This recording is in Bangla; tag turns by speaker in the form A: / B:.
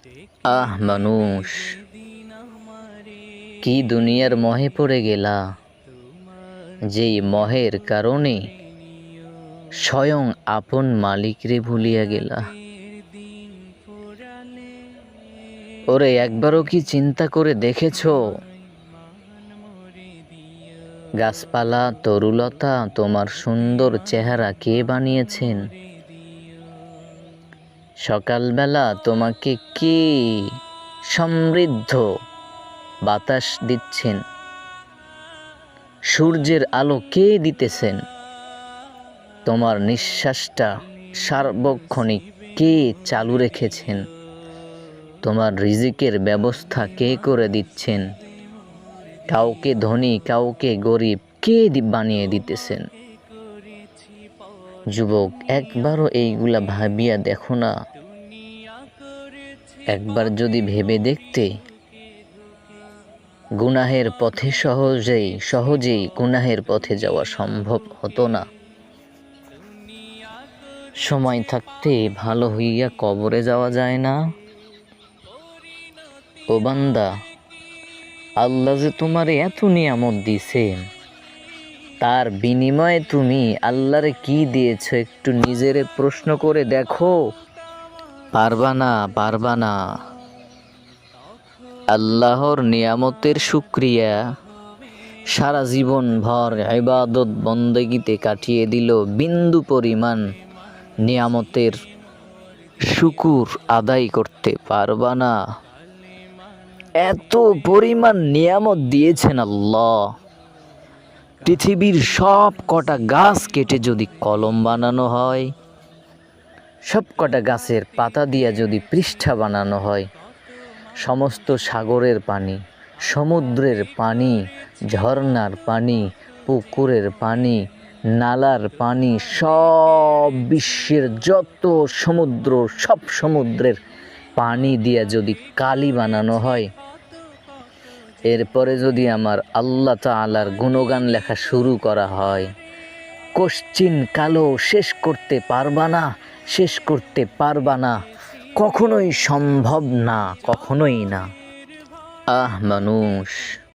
A: আহ মানুষ, কি দুনিয়ার মোহে পড়ে গেলা, যেই মোহের কারণে স্বয়ং আপন মালিকরে ভুলিয়া গেলা। ওরে একবারও কি চিন্তা করে দেখেছো, গাছপালা তরুলতা তোমার সুন্দর চেহারা কে বানিয়েছেন? সকালবেলা তোমাকে কে সমৃদ্ধ বাতাস দিচ্ছেন? সূর্যের আলো কে দিতেছেন? তোমার নিঃশ্বাসটা সার্বক্ষণিক কে চালু রেখেছেন? তোমার রিজিকের ব্যবস্থা কে করে দিচ্ছেন? কাউকে ধনী কাউকে গরিব কে বানিয়ে দিতেছেন? যুবক, একবারও এইগুলা ভাবিয়া দেখো না। একবার যদি ভেবে দেখতে, গুনাহের পথে সহজেই গুনাহের পথে যাওয়া সম্ভব হতো না। সময় থাকতে ভালো হইয়া কবরে যাওয়া যায় না। ও বান্দা, আল্লাহ যে তোমারে এত নিয়ামত দিছেন, তার বিনিময়ে তুমি আল্লাহরে কি দিয়েছ একটু নিজেরে প্রশ্ন করে দেখো। পারবা না। আল্লাহর নিয়ামতের শুকরিয়া সারা জীবন ভর ইবাদত বন্দেগীতে কাটিয়ে দিল, বিন্দু পরিমাণ নিয়ামতের শুকুর আদায় করতে পারবা না। এত পরিমাণ নিয়ামত দিয়েছেন আল্লাহ। পৃথিবীর সব কটা গাছ কেটে যদি কলম বানানো হয়, সব কটা গাছের পাতা দিয়া যদি পৃষ্ঠা বানানো হয়, সমস্ত সাগরের পানি, সমুদ্রের পানি, ঝর্ণার পানি, পুকুরের পানি, নালার পানি, সব বিশ্বের যত সমুদ্র, সব সমুদ্রের পানি দিয়া যদি কালি বানানো হয়, এরপরে যদি আমার আল্লাহ তাআলার গুণগান লেখা শুরু করা হয়, কোশ্চিন কালো শেষ করতে পারবা না। কখনোই সম্ভব না, কখনোই না। আহ মানুষ।